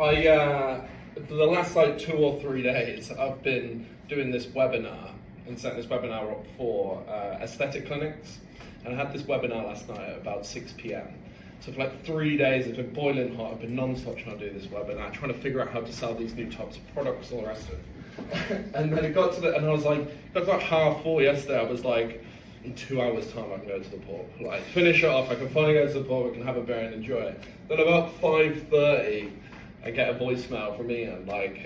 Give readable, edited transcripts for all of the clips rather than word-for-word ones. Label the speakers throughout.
Speaker 1: For the last like 2 or 3 days, I've been doing this webinar and setting this webinar up for aesthetic clinics. And I had this webinar last night at about 6 p.m. So for like 3 days, it's been boiling hot. I've been non-stop trying to do this webinar, trying to figure out how to sell these new types of products and all the rest of it. And then it got to and I was like, it got to like 4:30 yesterday. I was like, in 2 hours time I can go to the pub. Like, finish it off, I can finally go to the pub, we can have a beer and enjoy it. Then about 5:30, I get a voicemail from Ian, like,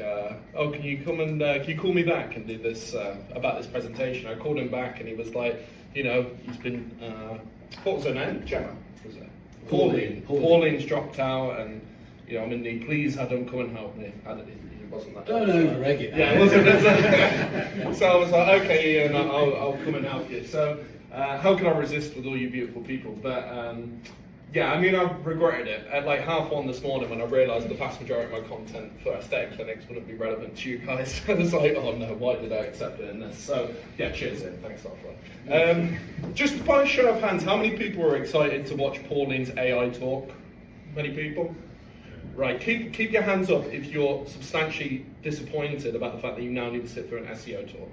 Speaker 1: oh, can you come and, can you call me back and do this, about this presentation? I called him back and he was like, you know, he's been, what was her name? Gemma, was it? Pauline's dropped out and, you know, I'm in need, please Adam, come and help me. It wasn't that.
Speaker 2: Don't over-egg it.
Speaker 1: Yeah, it wasn't. So I was like, okay, Ian, I'll come and help you. So how can I resist with all you beautiful people? But yeah, I mean, I regretted it. At like 1:30 this morning when I realised the vast majority of my content for aesthetic clinics wouldn't be relevant to you guys, I was like, oh no, why did I accept it in this? So yeah, cheers Ian, thanks a lot. Just by a show of hands, how many people were excited to watch Pauline's AI talk? Many people? Right, keep your hands up if you're substantially disappointed about the fact that you now need to sit through an SEO talk.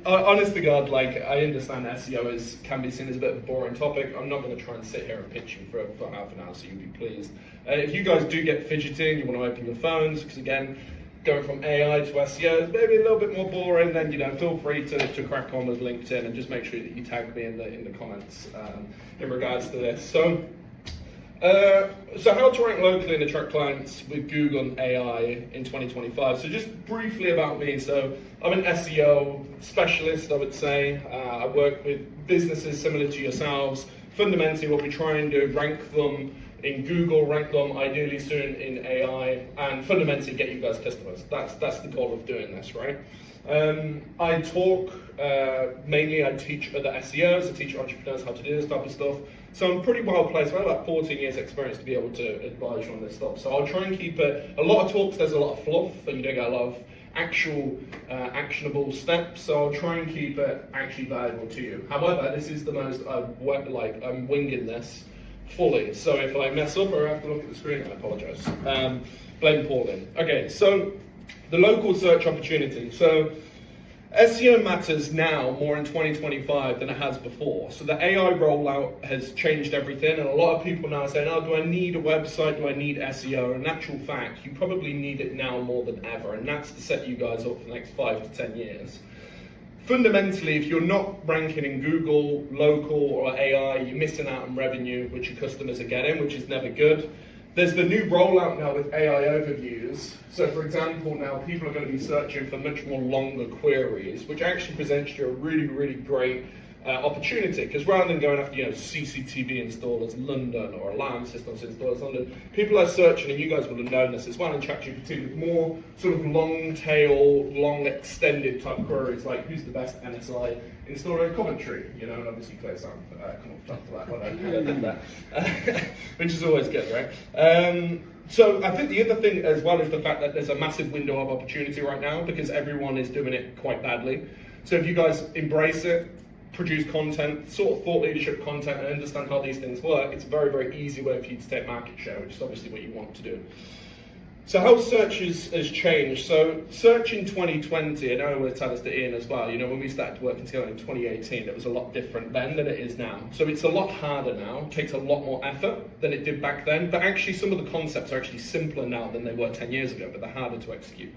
Speaker 1: Honest to God, like, I understand SEO can be seen as a bit of a boring topic. I'm not going to try and sit here and pitch you for half an hour, so you'll be pleased. If you guys do get fidgety and you want to open your phones, because again, going from AI to SEO is maybe a little bit more boring, then, you know, feel free to crack on with LinkedIn and just make sure that you tag me in the comments in regards to this. So how to rank locally and attract clients with Google and AI in 2025. So just briefly about me. So I'm an SEO specialist, I would say. I work with businesses similar to yourselves. Fundamentally, what we try and do, rank them in Google, rank them ideally soon in AI, and fundamentally get you guys customers. That's the goal of doing this, right? I talk, mainly I teach other SEOs, I teach entrepreneurs how to do this type of stuff. So I'm pretty well placed. I have about 14 years experience to be able to advise you on this stuff. So I'll try and keep it, a lot of talks, there's a lot of fluff, and you don't get a lot of actual actionable steps. So I'll try and keep it actually valuable to you. However, this is the most, I'm winging this fully. So if I mess up or I have to look at the screen, I apologize. Blame Pauline. Okay, so the local search opportunity. So SEO matters now more in 2025 than it has before. So the AI rollout has changed everything, and a lot of people now are saying, oh, do I need a website? Do I need SEO? In actual fact, you probably need it now more than ever, and that's to set you guys up for the next 5 to 10 years. Fundamentally, if you're not ranking in Google, local, or AI, you're missing out on revenue, which your customers are getting, which is never good. There's the new rollout now with AI overviews. So for example, now people are going to be searching for much more longer queries, which actually presents you a really, really great opportunity, because rather than going after, you know, CCTV installers London or alarm systems installers London, people are searching, and you guys would have known this as well in ChatGPT, with more sort of long tail, long extended type queries, like who's the best NSI installer in Coventry, you know, and obviously Claire's come up for that one, I did that, which is always good, right? So I think the other thing as well is the fact that there's a massive window of opportunity right now, because everyone is doing it quite badly. So if you guys embrace it, produce content, sort of thought leadership content, and understand how these things work, it's a very, very easy way for you to take market share, which is obviously what you want to do. So how search has changed. So search in 2020, and I will tell this to Ian as well, you know, when we started working together in 2018, it was a lot different then than it is now. So it's a lot harder now, it takes a lot more effort than it did back then, but actually some of the concepts are actually simpler now than they were 10 years ago, but they're harder to execute.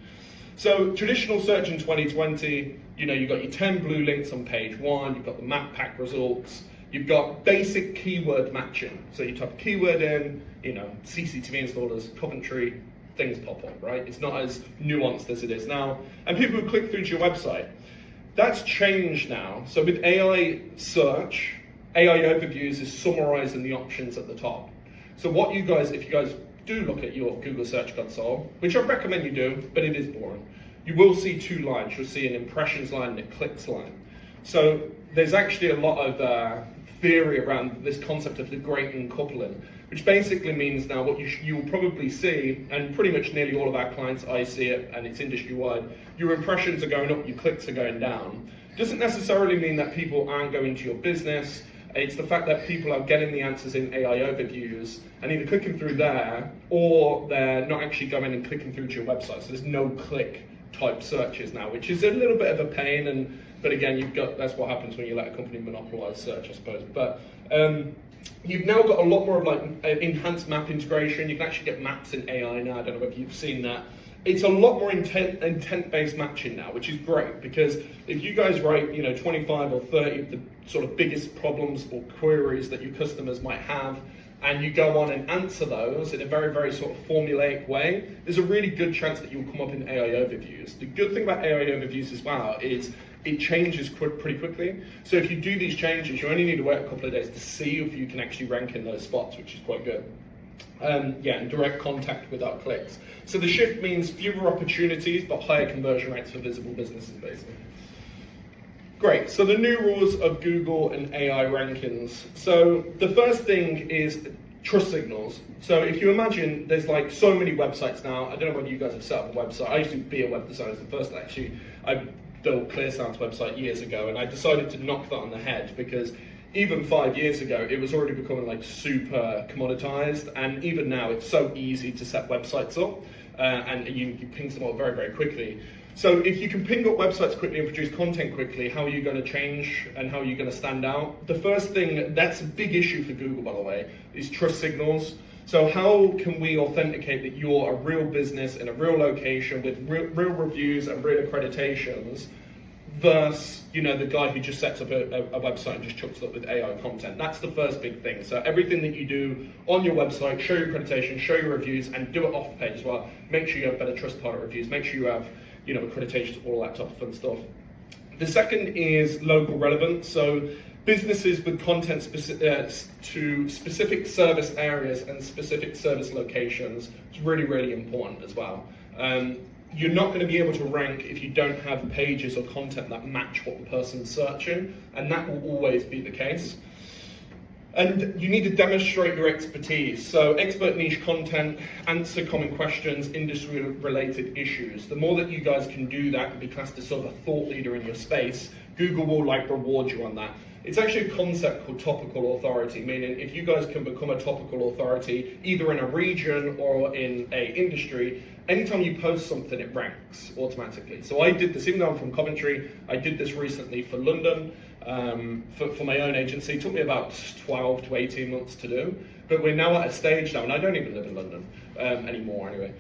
Speaker 1: So traditional search in 2020, you know, you've got your 10 blue links on page 1, you've got the map pack results, you've got basic keyword matching. So you type a keyword in, you know, CCTV installers, Coventry, things pop up, right? It's not as nuanced as it is now. And people who click through to your website. That's changed now. So with AI search, AI overviews is summarizing the options at the top. So what you guys, if you guys do look at your Google Search Console, which I recommend you do, but it is boring, you will see 2 lines. You'll see an impressions line and a clicks line. So there's actually a lot of theory around this concept of the great uncoupling, which basically means now what you'll probably see, and pretty much nearly all of our clients, I see it, and it's industry-wide, your impressions are going up, your clicks are going down. Doesn't necessarily mean that people aren't going to your business. It's the fact that people are getting the answers in AI overviews and either clicking through there, or they're not actually going and clicking through to your website. So there's no click type searches now, which is a little bit of a pain. But again, that's what happens when you let a company monopolize search, I suppose. But you've now got a lot more of like enhanced map integration. You can actually get maps in AI now. I don't know if you've seen that. It's a lot more intent-based matching now, which is great, because if you guys write, 25 or 30 of the sort of biggest problems or queries that your customers might have, and you go on and answer those in a very, very sort of formulaic way, there's a really good chance that you'll come up in AI overviews. The good thing about AI overviews as well is it changes pretty quickly. So if you do these changes, you only need to wait a couple of days to see if you can actually rank in those spots, which is quite good. And direct contact without clicks. So the shift means fewer opportunities, but higher conversion rates for visible businesses, basically. Great, so the new rules of Google and AI rankings. So the first thing is trust signals. So if you imagine, there's like so many websites now. I don't know whether you guys have set up a website. I used to be a web designer. It's the first I built ClearSound's website years ago, and I decided to knock that on the head, because even 5 years ago, it was already becoming like super commoditized, and even now it's so easy to set websites up, and you ping them up very, very quickly. So if you can ping up websites quickly and produce content quickly, how are you going to change and how are you going to stand out? The first thing, that's a big issue for Google, by the way, is trust signals. So how can we authenticate that you're a real business in a real location with real reviews and real accreditations, versus the guy who just sets up a website and just chucks it up with AI content? That's the first big thing. So everything that you do on your website, show your accreditation, show your reviews, and do it off the page as well. Make sure you have better Trustpilot reviews. Make sure you have accreditations, all that type of fun stuff. The second is local relevance. So businesses with content to specific service areas and specific service locations is really, really important as well. You're not going to be able to rank if you don't have pages or content that match what the person's searching, and that will always be the case. And you need to demonstrate your expertise. So expert niche content, answer common questions, industry-related issues. The more that you guys can do that and be classed as sort of a thought leader in your space, Google will reward you on that. It's actually a concept called topical authority, meaning if you guys can become a topical authority, either in a region or in a industry, anytime you post something, it ranks automatically. So I did this, even though I'm from Coventry, I did this recently for London, for my own agency. It took me about 12 to 18 months to do, but we're now at a stage now, and I don't even live in London anymore anyway.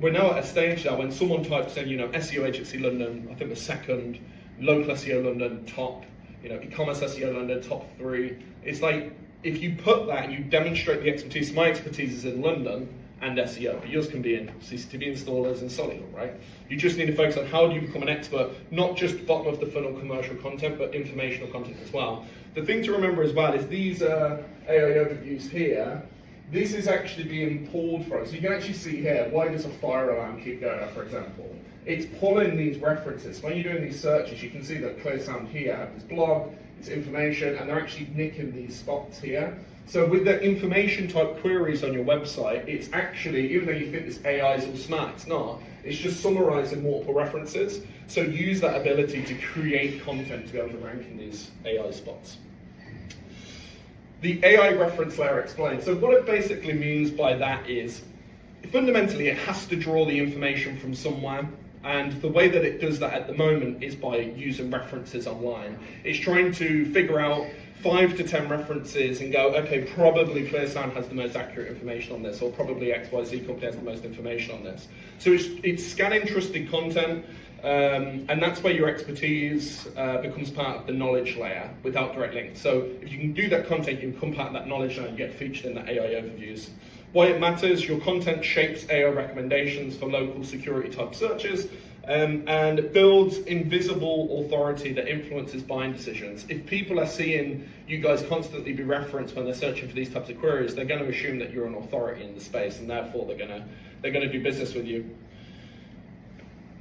Speaker 1: We're now at a stage now when someone types in, SEO agency London, I think the second, local SEO London top, e-commerce SEO London top 3. It's like, if you put that and you demonstrate the expertise, my expertise is in London and SEO, but yours can be in CCTV installers and Solihull, right? You just need to focus on how do you become an expert, not just bottom of the funnel commercial content, but informational content as well. The thing to remember as well is these AI overviews here, this is actually being pulled from. So you can actually see here, why does a fire alarm keep going off, for example? It's pulling these references. When you're doing these searches, you can see that ClearSound here have this blog, it's information, and they're actually nicking these spots here. So with the information type queries on your website, it's actually, even though you think this AI is all smart, it's not. It's just summarizing multiple references. So use that ability to create content to be able to rank in these AI spots. The AI reference layer explained. So what it basically means by that is, fundamentally, it has to draw the information from somewhere. And the way that it does that at the moment is by using references online. It's trying to figure out 5 to 10 references and go, okay, probably ClearSound has the most accurate information on this, or probably XYZ company has the most information on this. So it's scanning trusted content, and that's where your expertise becomes part of the knowledge layer without direct links. So if you can do that content, you become part of that knowledge layer and you get featured in the AI overviews. Why it matters, your content shapes AI recommendations for local security type searches, and builds invisible authority that influences buying decisions. If people are seeing you guys constantly be referenced when they're searching for these types of queries, they're going to assume that you're an authority in the space, and therefore they're going to do business with you.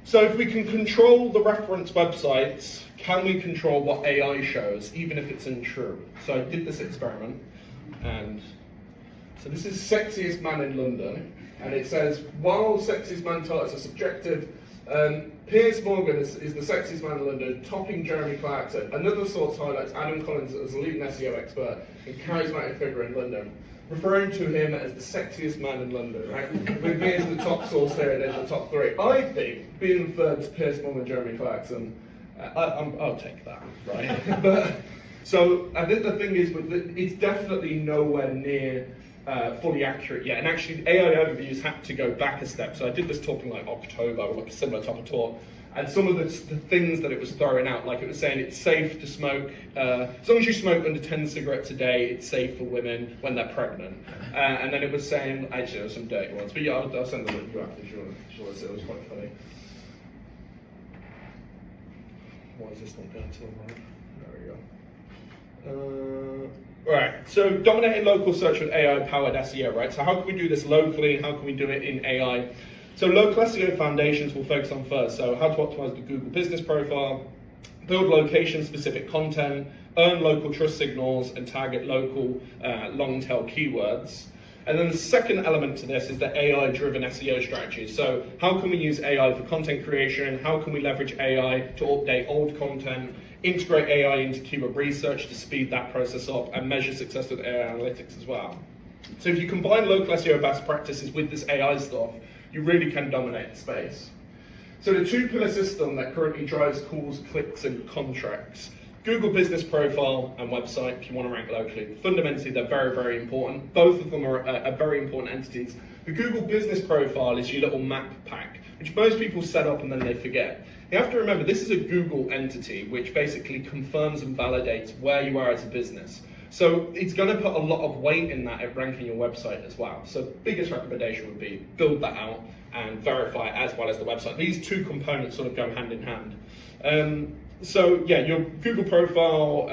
Speaker 1: So if we can control the reference websites, can we control what AI shows, even if it's untrue? So I did this experiment, and so this is sexiest man in London, and it says, while sexiest man titles are subjective, Piers Morgan is the sexiest man in London, topping Jeremy Clarkson. Another source highlights Adam Collins as a leading SEO expert and charismatic figure in London, referring to him as the sexiest man in London, right? With me as the top source here and in the top 3. I think, being third to Piers Morgan and Jeremy Clarkson, I'll take that, right? But so I think the thing is, it's definitely nowhere near fully accurate yet. And actually, AI overviews had to go back a step. So I did this talk in like October, or like a similar type of talk. And some of the things that it was throwing out, like it was saying it's safe to smoke, as long as you smoke under 10 cigarettes a day, it's safe for women when they're pregnant. And then it was saying, actually there were some dirty ones, but yeah, I'll send them to you after if you want to see. It was quite funny. Why is this not going to the right? There we go. Right, so dominating local search with AI-powered SEO, right? So how can we do this locally? How can we do it in AI? So local SEO foundations we'll focus on first. So how to optimize the Google business profile, build location-specific content, earn local trust signals, and target local long-tail keywords. And then the second element to this is the AI-driven SEO strategy. So how can we use AI for content creation? How can we leverage AI to update old content? Integrate AI into keyword research to speed that process up and measure success with AI analytics as well. So if you combine local SEO best practices with this AI stuff, you really can dominate the space. So the two-pillar system that currently drives calls, clicks, and contracts. Google Business Profile and website, if you want to rank locally. Fundamentally, they're very, very important. Both of them are very important entities. The Google Business Profile is your little map pack, which most people set up and then they forget. You have to remember, this is a Google entity, which basically confirms and validates where you are as a business. So it's going to put a lot of weight in that at ranking your website as well. So biggest recommendation would be build that out and verify it as well as the website. These two components sort of go hand in hand. So yeah, your Google profile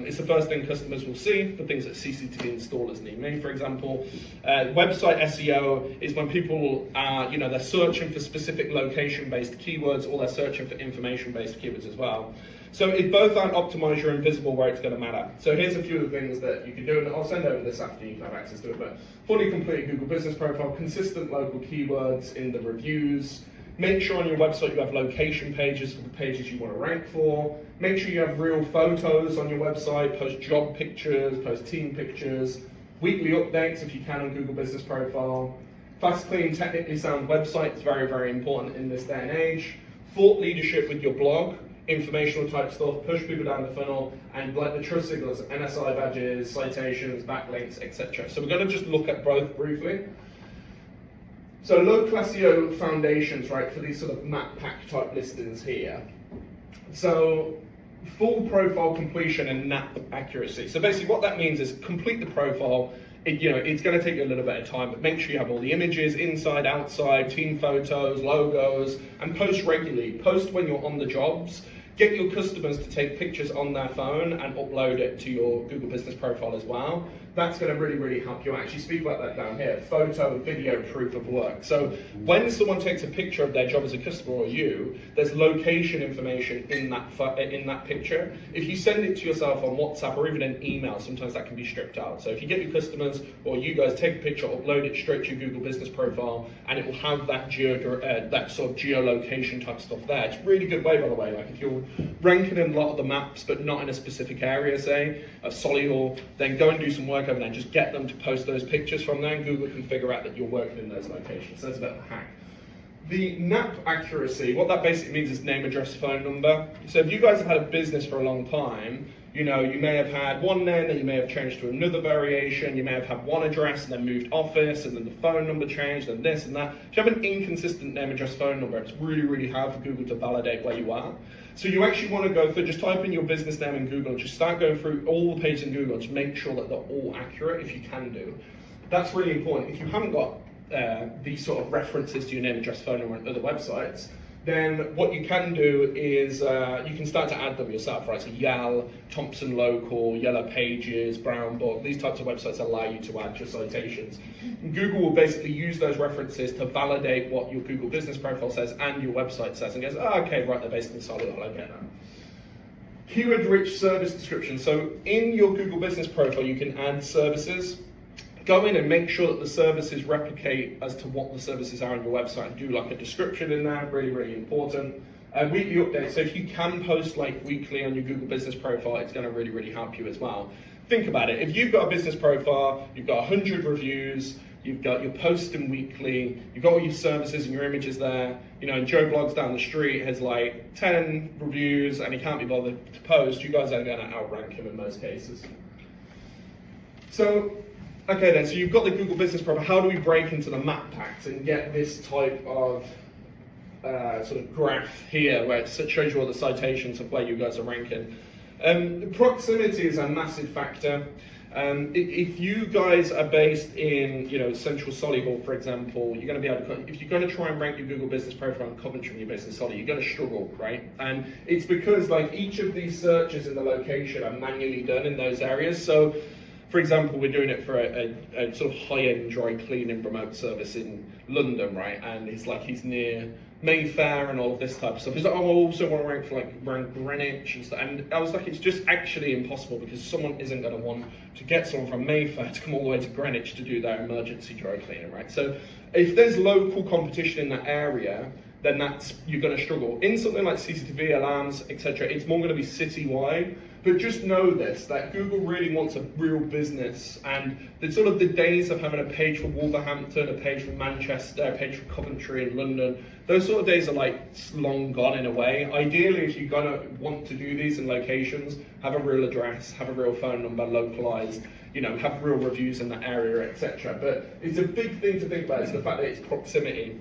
Speaker 1: is the first thing customers will see for things that CCTV installers need. Me, for example, website SEO is when people are, they're searching for specific location-based keywords, or they're searching for information-based keywords as well. So if both aren't optimized, you're invisible where it's going to matter. So here's a few of the things that you can do, and I'll send over this after you can have access to it. But fully complete Google Business Profile, consistent local keywords in the reviews. Make sure on your website you have location pages for the pages you want to rank for. Make sure you have real photos on your website, post job pictures, post team pictures. Weekly updates if you can on Google Business Profile. Fast, clean, technically sound website is very, very important in this day and age. Thought leadership with your blog, informational type stuff, push people down the funnel, and like the trust signals, NSI badges, citations, backlinks, etc. So we're going to just look at both briefly. So local SEO foundations, right, for these sort of map pack type listings here. So full profile completion and NAP accuracy. So basically what that means is complete the profile. It's going to take you a little bit of time, but make sure you have all the images, inside, outside, team photos, logos, and post regularly. Post when you're on the jobs. Get your customers to take pictures on their phone and upload it to your Google Business Profile as well. That's going to really, really help you. Actually speak about that down here, photo, video, proof of work. So when someone takes a picture of their job as a customer or you, there's location information in that picture. If you send it to yourself on WhatsApp or even an email, sometimes that can be stripped out. So if you get your customers or you guys take a picture, upload it straight to your Google Business Profile, and it will have that that sort of geolocation type stuff there. It's a really good way, by the way. Like if you're ranking in a lot of the maps, but not in a specific area, say, of Solihull, then go and do some work over there and just get them to post those pictures from there, and Google can figure out that you're working in those locations. So that's a bit of a hack. The NAP accuracy, what that basically means is name, address, phone number. So if you guys have had a business for a long time, you may have had one name, then you may have changed to another variation, you may have had one address and then moved office, and then the phone number changed, and this and that. If you have an inconsistent name, address, phone number, it's really, really hard for Google to validate where you are. So you actually want to go through, just type in your business name in Google, and just start going through all the pages in Google, and just make sure that they're all accurate if you can do. That's really important. If you haven't got these sort of references to your name, address, phone number, and other websites, then what you can do is you can start to add them yourself, right? So Yale, Thompson Local, Yellow Pages, Brown Book, these types of websites allow you to add your citations. And Google will basically use those references to validate what your Google Business Profile says and your website says, and goes, oh, okay, right, they're based in Solihull, I get that. Keyword-rich service description. So in your Google Business Profile, you can add services. go in and make sure that the services replicate as to what the services are on your website, and do like a description in there, really, really important. Weekly updates, so if you can post like weekly on your Google business profile, it's going to really, really help you as well. Think about it, if you've got a business profile, you've got 100 reviews, you've got your posting weekly, you've got all your services and your images there, you know, and Joe Blogs down the street has like 10 reviews and he can't be bothered to post, you guys are going to outrank him in most cases. So, okay then, so you've got the Google business profile. How do we break into the map packs and get this type of sort of graph here where it shows you all the citations of where you guys are ranking? Proximity is a massive factor. If you guys are based in, you know, central Solihull, for example, you're going to be able to, if you're going to try and rank your Google business profile in Coventry and you're based in Solihull, you're going to struggle, right? And it's because like each of these searches in the location are manually done in those areas. So, for example, we're doing it for a sort of high-end dry cleaning remote service in London, right? And it's like he's near Mayfair and all of this type of stuff. He's like, oh, I also want to rank for like around Greenwich and stuff. And I was like, it's just actually impossible because someone isn't going to want to get someone from Mayfair to come all the way to Greenwich to do their emergency dry cleaning, right? So if there's local competition in that area, then you're going to struggle. In something like CCTV, alarms, etc., it's more going to be citywide. But just know this, that Google really wants a real business, and the sort of the days of having a page for Wolverhampton, a page for Manchester, a page for Coventry and London, those sort of days are like long gone in a way. Ideally, if you're going to want to do these in locations, have a real address, have a real phone number, localized, you know, have real reviews in that area, etc. But it's a big thing to think about, is the fact that it's proximity.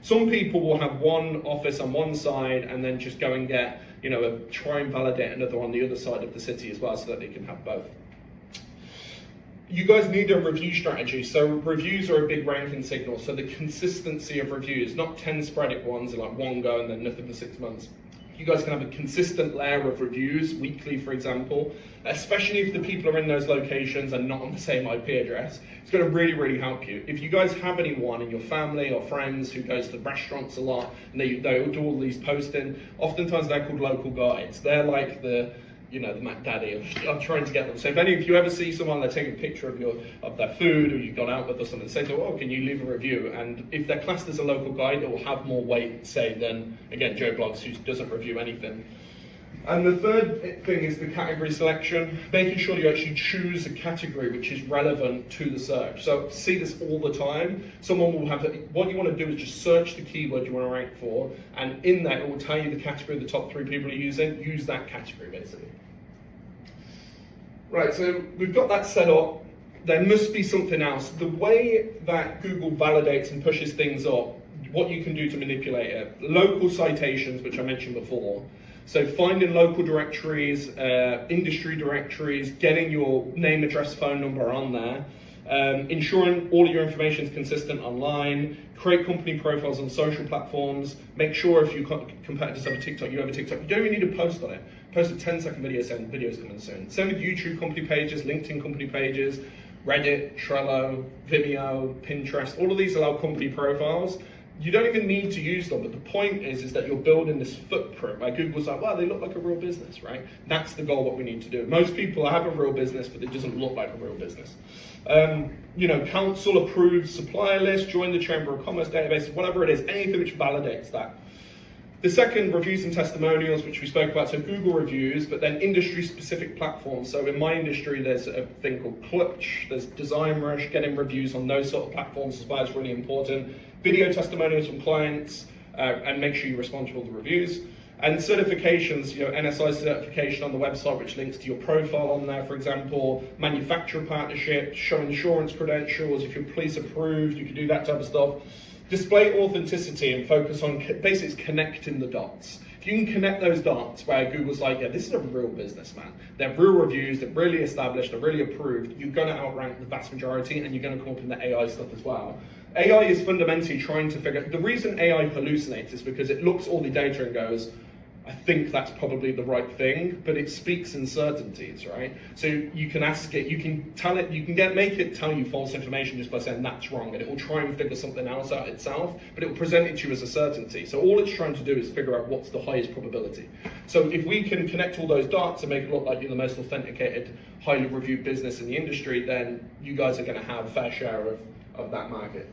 Speaker 1: Some people will have one office on one side and then just go and get, you know, try and validate another on the other side of the city as well, so that they can have both. You guys need a review strategy. So reviews are a big ranking signal. So the consistency of reviews, not 10 sporadic ones, like one go and then nothing for 6 months. You guys can have a consistent layer of reviews, weekly for example, especially if the people are in those locations and not on the same IP address. It's going to really, really help you. If you guys have anyone in your family or friends who goes to restaurants a lot and they do all these posting, oftentimes they're called local guides. They're like the, you know, the Mac Daddy of trying to get them. So if you ever see someone, they're taking a picture of their food, or you've gone out with or something, say to them, oh, can you leave a review? And if they're classed as a local guide, it will have more weight, say, than, again, Joe Blogs, who doesn't review anything. And the third thing is the category selection, making sure you actually choose a category which is relevant to the search. So see this all the time. Someone will have, what you want to do is just search the keyword you want to rank for, and in that it will tell you the category the top 3 people are using. Use that category basically. Right, so we've got that set up. There must be something else. The way that Google validates and pushes things up, what you can do to manipulate it. Local citations, which I mentioned before. So finding local directories, industry directories, getting your name, address, phone number on there. Ensuring all of your information is consistent online, create company profiles on social platforms, make sure if your competitors have a TikTok, you have a TikTok, you don't even need to post on it. Post a 10-second video saying video's coming soon. Same with YouTube company pages, LinkedIn company pages, Reddit, Trello, Vimeo, Pinterest, all of these allow company profiles. You don't even need to use them, but the point is that you're building this footprint where Google's like, wow, they look like a real business, right? That's the goal, what we need to do. Most people have a real business, but it doesn't look like a real business. You know, council approved supplier list, join the Chamber of Commerce database, whatever it is, anything which validates that. The second, reviews and testimonials, which we spoke about, so Google reviews, but then industry-specific platforms. So in my industry, there's a thing called Clutch, there's DesignRush, getting reviews on those sort of platforms as well is really important. Video testimonials from clients, and make sure you respond to all the reviews. And certifications, you know, NSI certification on the website, which links to your profile on there, for example, manufacturer partnerships, show insurance credentials, if you're police approved, you can do that type of stuff. Display authenticity and focus on basically connecting the dots. If you can connect those dots where Google's like, yeah, this is a real business, man. They're real reviews, they're really established, they're really approved, you're gonna outrank the vast majority and you're gonna come up in the AI stuff as well. AI is fundamentally trying to figure, the reason AI hallucinates is because it looks all the data and goes, I think that's probably the right thing, but it speaks in certainties, right? So you can ask it, you can tell it, make it tell you false information just by saying that's wrong, and it will try and figure something else out itself, but it will present it to you as a certainty. So all it's trying to do is figure out what's the highest probability. So if we can connect all those dots and make it look like you're the most authenticated, highly reviewed business in the industry, then you guys are going to have a fair share of that market.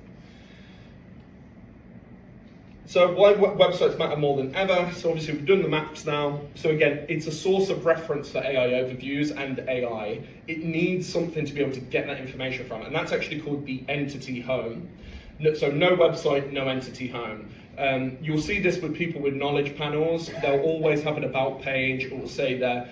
Speaker 1: So why websites matter more than ever? So obviously we've done the maps now. So again, it's a source of reference for AI overviews and AI. It needs something to be able to get that information from, and that's actually called the entity home. So no website, no entity home. You'll see this with people with knowledge panels. They'll always have an about page. It will say their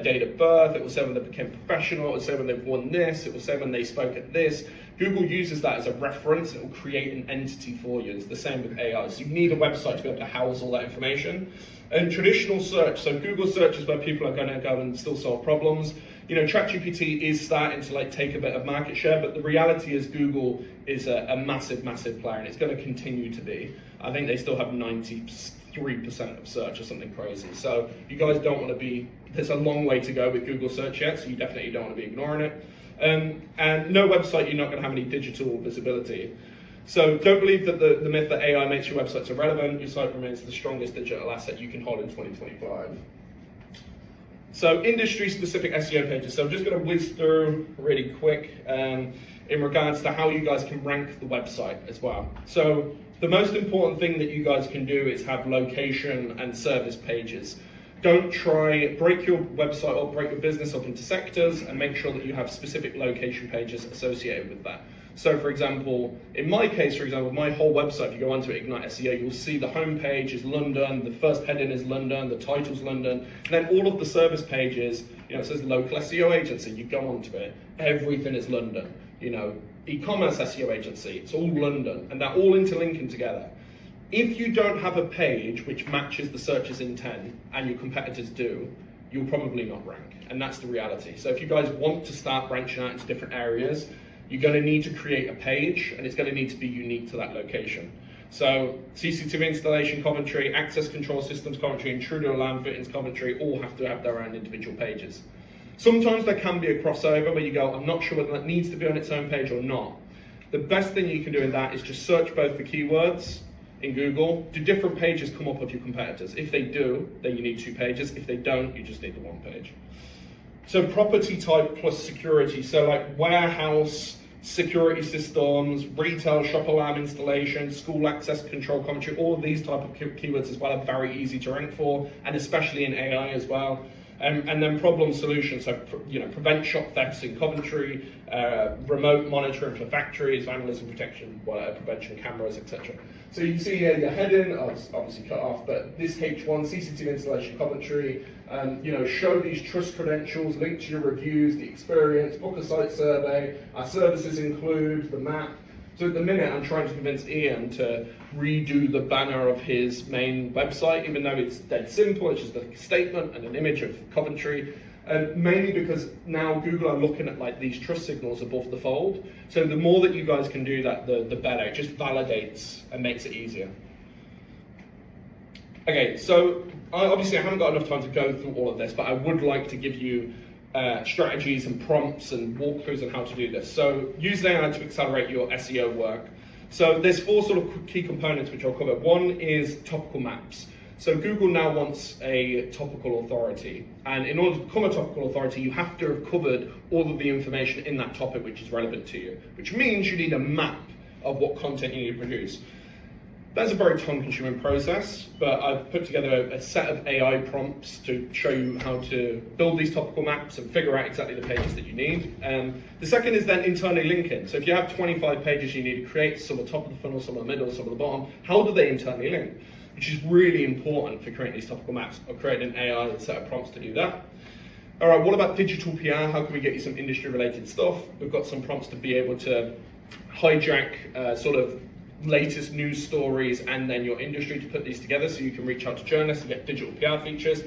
Speaker 1: date of birth. It will say when they became professional. It will say when they've won this. It will say when they spoke at this. Google uses that as a reference. It will create an entity for you. It's the same with AI. So you need a website to be able to house all that information. And traditional search, so Google search is where people are going to go and still solve problems. ChatGPT is starting to take a bit of market share, but the reality is Google is a massive, massive player, and it's going to continue to be. I think they still have 93% of search or something crazy. So you guys don't want to be, there's a long way to go with Google search yet, so you definitely don't want to be ignoring it. And no website, you're not going to have any digital visibility. So don't believe that the myth that AI makes your websites irrelevant. Your site remains the strongest digital asset you can hold in 2025. So industry-specific SEO pages. So I'm just going to whiz through really quick in regards to how you guys can rank the website as well. So the most important thing that you guys can do is have location and service pages. Don't break your website or break your business up into sectors, and make sure that you have specific location pages associated with that. So for example, in my case, my whole website, if you go onto Ignite SEO, you'll see the home page is London, the first heading is London, the title's London, and then all of the service pages, it says Local SEO Agency, you go onto it, everything is London. E-commerce SEO Agency, it's all London, and they're all interlinking together. If you don't have a page which matches the searcher's intent, and your competitors do, you'll probably not rank, and that's the reality. So if you guys want to start branching out into different areas, you're going to need to create a page, and it's going to need to be unique to that location. So CCTV installation commentary, access control systems commentary, intruder alarm fittings commentary all have to have their own individual pages. Sometimes there can be a crossover where you go, I'm not sure whether that needs to be on its own page or not. The best thing you can do in that is just search both the keywords in Google. Do different pages come up of your competitors? If they do, then you need 2 pages. If they don't, you just need the 1 page. So property type plus security. So like warehouse, security systems, retail shop alarm installation, school access control commentary, all of these type of keywords as well are very easy to rank for, and especially in AI as well. And then problem solutions, so prevent shop thefts in Coventry, remote monitoring for factories, vandalism protection, prevention cameras, etc. So you can see here your heading, obviously cut off, but this H1 CCTV installation Coventry, show these trust credentials, link to your reviews, the experience, book a site survey, our services include the map. So at the minute, I'm trying to convince Ian to redo the banner of his main website, even though it's dead simple. It's just a statement and an image of Coventry. Mainly because now Google are looking at these trust signals above the fold. So the more that you guys can do that, the better. It just validates and makes it easier. Okay, so obviously I haven't got enough time to go through all of this, but I would like to give you strategies and prompts and walkthroughs on how to do this. So use AI to accelerate your SEO work. So there's 4 sort of key components which I'll cover. One is topical maps. So Google now wants a topical authority, and in order to become a topical authority, you have to have covered all of the information in that topic which is relevant to you, which means you need a map of what content you need to produce. That's a very time-consuming process, but I've put together a set of AI prompts to show you how to build these topical maps and figure out exactly the pages that you need. The second is then internally linking. So if you have 25 pages you need to create, some at the top of the funnel, some at the middle, some at the bottom, how do they internally link? Which is really important for creating these topical maps. I've created an AI set of prompts to do that. All right, what about digital PR? How can we get you some industry-related stuff? We've got some prompts to be able to hijack sort of latest news stories and then your industry to put these together so you can reach out to journalists and get digital PR features.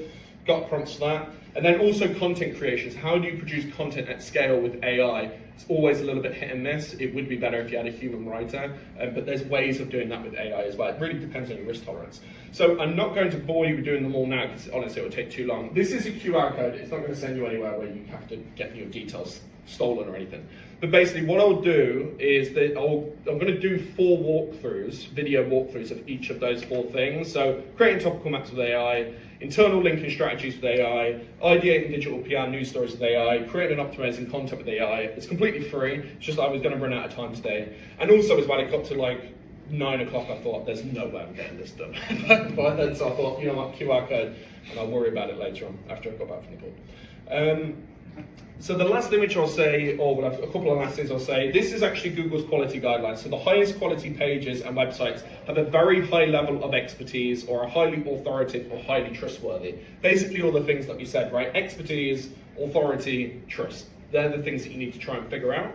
Speaker 1: Got prompts for that. And then also content creations. How do you produce content at scale with AI? It's always a little bit hit and miss. It would be better if you had a human writer, but there's ways of doing that with AI as well. It really depends on your risk tolerance. So I'm not going to bore you with doing them all now, because honestly it would take too long. This is a QR code. It's not going to send you anywhere where you have to get your details stolen or anything. But basically what I'll do is that I'm going to do 4 walkthroughs, video walkthroughs of each of those 4 things. So creating topical maps with AI, internal linking strategies with AI, ideating digital PR news stories with AI, creating and optimizing content with AI. It's completely free. It's just I was going to run out of time today. And also as well, it got to like 9 o'clock, I thought there's no way I'm getting this done by then. So I thought, you know what, QR code, and I'll worry about it later on after I got back from the call. So the last thing which I'll say, or a couple of last things I'll say, this is actually Google's quality guidelines. So the highest quality pages and websites have a very high level of expertise, or are highly authoritative or highly trustworthy. Basically all the things that we said, right? Expertise, authority, trust. They're the things that you need to try and figure out.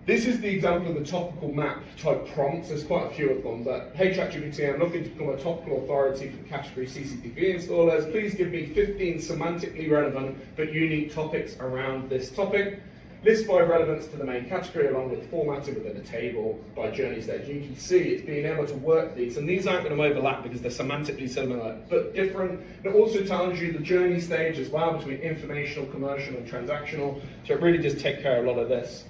Speaker 1: This is the example of the topical map type prompts. There's quite a few of them, but hey ChatGPT, I'm looking to become a topical authority for category CCTV installers. Please give me 15 semantically relevant but unique topics around this topic. List by relevance to the main category along with formatting within a table by journey stage. You can see it's being able to work these, and these aren't going to overlap because they're semantically similar but different. It also tells you the journey stage as well between informational, commercial and transactional. So it really does take care of a lot of this.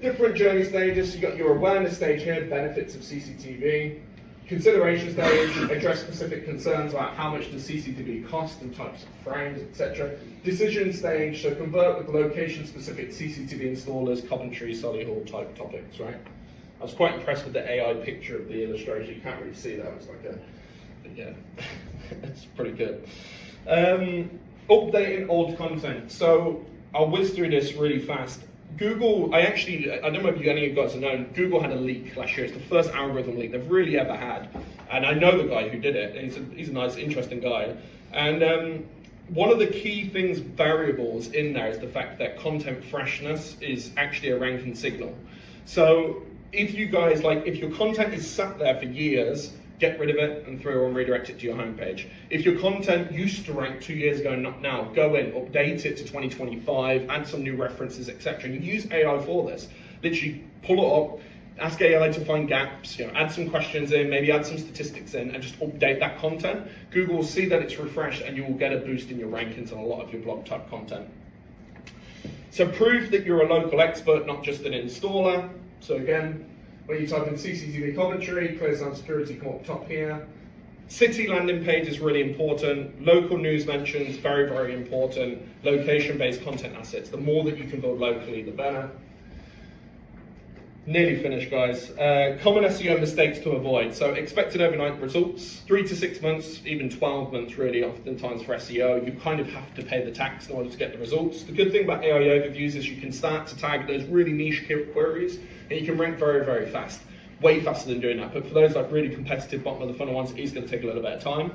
Speaker 1: Different journey stages. You've got your awareness stage here, benefits of CCTV. Consideration stage, address specific concerns about how much does CCTV cost and types of frames, etc. Decision stage, so convert with location-specific CCTV installers, Coventry, Solihull type topics, right? I was quite impressed with the AI picture of the illustration. You can't really see that. It's like but yeah, it's pretty good. Updating old content. So I'll whiz through this really fast. Google, I don't know if any of you guys have known, Google had a leak last year. It's the first algorithm leak they've really ever had. And I know the guy who did it. He's a nice, interesting guy. And one of the key variables in there is the fact that content freshness is actually a ranking signal. So if you guys, if your content is sat there for years, get rid of it and throw and redirect it to your homepage. If your content used to rank 2 years ago, not now, go in, update it to 2025, add some new references, etc. And you use AI for this. Literally pull it up, ask AI to find gaps, add some questions in, maybe add some statistics in, and just update that content. Google will see that it's refreshed, and you will get a boost in your rankings on a lot of your blog type content. So prove that you're a local expert, not just an installer. So again, when you type in CCTV Coventry, clear sound security come up top here. City landing page is really important. Local news mentions, very, very important. Location-based content assets. The more that you can build locally, the better. Nearly finished, guys. Common SEO mistakes to avoid. So expected overnight results, 3 to 6 months, even 12 months really, oftentimes for SEO. You kind of have to pay the tax in order to get the results. The good thing about AI overviews is you can start to tag those really niche queries, and you can rank very, very fast. Way faster than doing that. But for those really competitive, bottom of the funnel ones, it is going to take a little bit of time.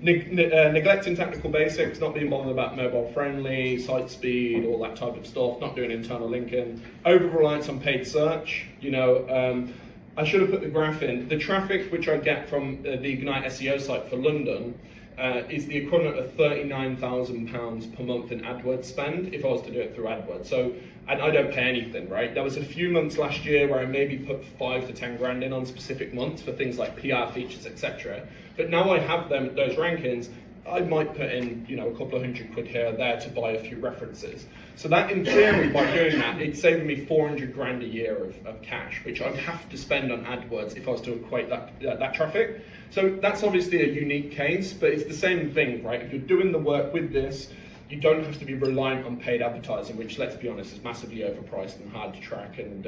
Speaker 1: Neglecting technical basics, not being bothered about mobile friendly, site speed, all that type of stuff, not doing internal linking, over reliance on paid search. I should have put the graph in. The traffic which I get from the Ignite SEO site for London is the equivalent of £39,000 per month in AdWords spend if I was to do it through AdWords. So, and I don't pay anything, right? There was a few months last year where I maybe put 5 to 10 grand in on specific months for things like PR features, etc. But now I have them at those rankings, I might put in, a couple of £100 here or there to buy a few references. So that, in theory, by doing that, it's saving me 400 grand a year of cash, which I'd have to spend on AdWords if I was to equate that traffic. So that's obviously a unique case, but it's the same thing, right? If you're doing the work with this, you don't have to be reliant on paid advertising, which, let's be honest, is massively overpriced and hard to track and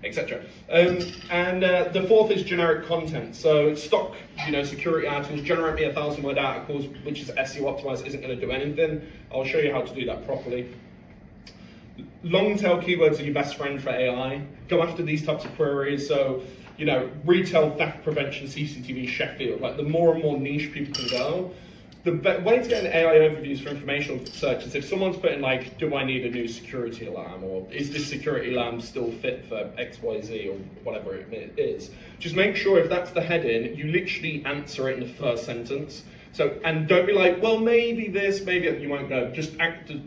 Speaker 1: etc. The fourth is generic content. So stock, security articles, generate me 1,000-word articles, which is SEO optimized, isn't going to do anything. I'll show you how to do that properly. Long tail keywords are your best friend for AI. Go after these types of queries. So, retail theft prevention, CCTV, Sheffield. The more and more niche people can go, the way to get an AI overviews for informational search is if someone's putting do I need a new security alarm, or is this security alarm still fit for XYZ or whatever it is, just make sure if that's the heading, you literally answer it in the first sentence. So, and don't be like, well, maybe this, maybe you won't go. Just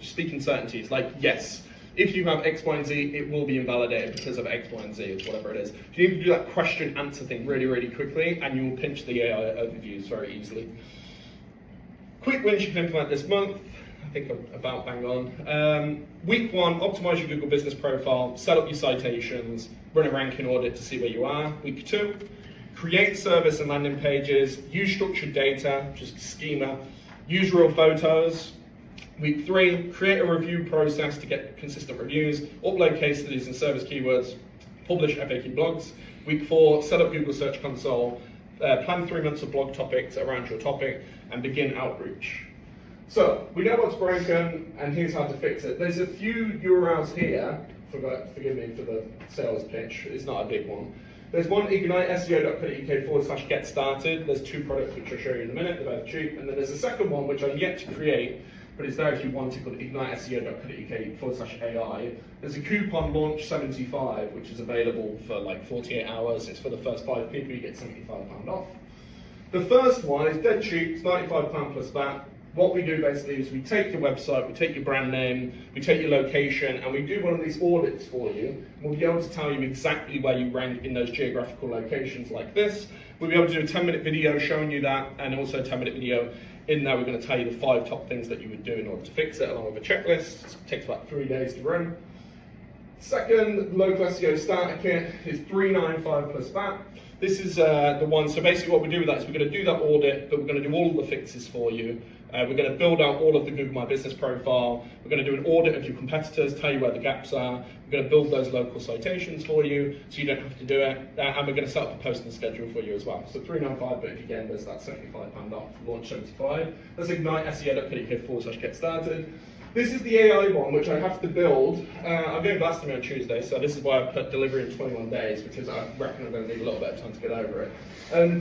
Speaker 1: speak in certainties, yes. if you have X, Y, and Z, it will be invalidated because of X, Y, and Z, or whatever it is. So you need to do that question answer thing really, really quickly, and you will pinch the AI overviews very easily. Quick wins you can implement this month. I think I'm about bang on. Week 1, optimize your Google business profile, set up your citations, run a ranking audit to see where you are. Week 2, create service and landing pages, use structured data, just schema, use real photos. Week 3, create a review process to get consistent reviews, upload case studies and service keywords, publish FAQ blogs. Week 4, set up Google Search Console, plan 3 months of blog topics around your topic, and begin outreach. So, we know what's broken, and here's how to fix it. There's a few URLs here, forgive me for the sales pitch, it's not a big one. There's one, igniteseo.co.uk/get started. There's 2 products which I'll show you in a minute, they're both cheap. And then there's a second one which I'm yet to create, but it's there if you want it, called igniteseo.co.uk/AI. There's a coupon launch 75, which is available for like 48 hours. It's for the first 5 people, you get £75 off. The first one is dead cheap, it's £95 plus VAT. What we do basically is we take your website, we take your brand name, we take your location, and we do one of these audits for you. We'll be able to tell you exactly where you rank in those geographical locations like this. We'll be able to do a 10-minute video showing you that, and also a 10-minute video in there. We're going to tell you the 5 top things that you would do in order to fix it, along with a checklist. It takes about 3 days to run. Second, Local SEO starter kit is $395 plus VAT. This is the one, so basically what we do with that is we're going to do that audit, but we're going to do all of the fixes for you. We're going to build out all of the Google My Business profile. We're going to do an audit of your competitors, tell you where the gaps are. We're going to build those local citations for you, so you don't have to do it. And we're going to set up a posting schedule for you as well. So $395, but again, there's that £75 off, launch 75. That's igniteseo.co.uk/get started. This is the AI one, which I have to build. I'm going blasphemy on Tuesday, so this is why I put delivery in 21 days, because I reckon I'm going to need a little bit of time to get over it.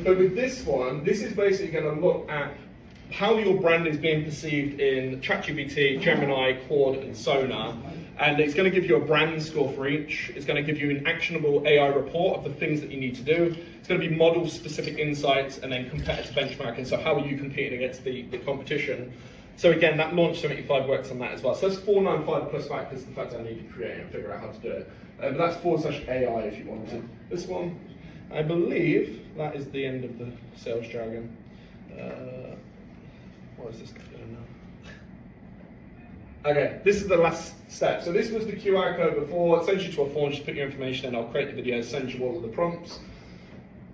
Speaker 1: But with this one, this is basically going to look at how your brand is being perceived in ChatGPT, Gemini, Claude, and Sonar. And it's going to give you a brand score for each. It's going to give you an actionable AI report of the things that you need to do. It's going to be model-specific insights and then competitive benchmarking. So how are you competing against the competition? So again, that launch 75 works on that as well. So that's $495 plus VAT because the fact I need to create it and figure out how to do it. But that's /AI if you wanted. This one, I believe that is the end of the sales jargon. What is this doing now? Okay, this is the last step. So this was the QR code before. It sends you to a form, just put your information in, I'll create the video, send you all of the prompts.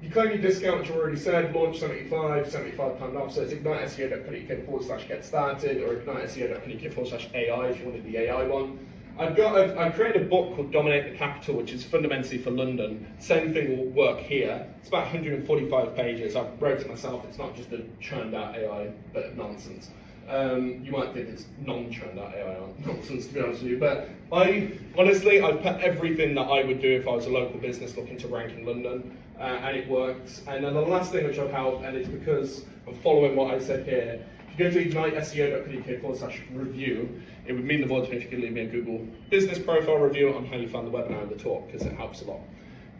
Speaker 1: You claim your discount, which I already said, launch 75, £75 off, so it's igniteseo.co.uk/get started, or igniteseo.co.uk/AI if you wanted the AI one. I've created a book called Dominate the Capital, which is fundamentally for London. Same thing will work here. It's about 145 pages. I wrote it myself. It's not just a churned out AI bit of nonsense. You might think it's non-churned out AI nonsense, to be honest with you, but honestly, I've put everything that I would do if I was a local business looking to rank in London, and it works. And then the last thing which I've helped, and it's because I'm following what I said here, if you go to igniteseo.co.uk/review, it would mean the world to me if you could leave me a Google business profile review on how you found the webinar and the talk, because it helps a lot.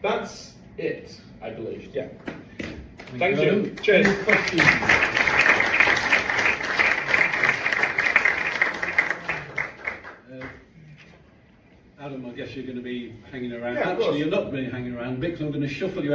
Speaker 1: That's it, I believe. Yeah. Thank you. Cheers.
Speaker 2: Adam, I guess you're going to be hanging around.
Speaker 1: Yeah,
Speaker 2: actually, you're not going to be hanging around because I'm going to shuffle you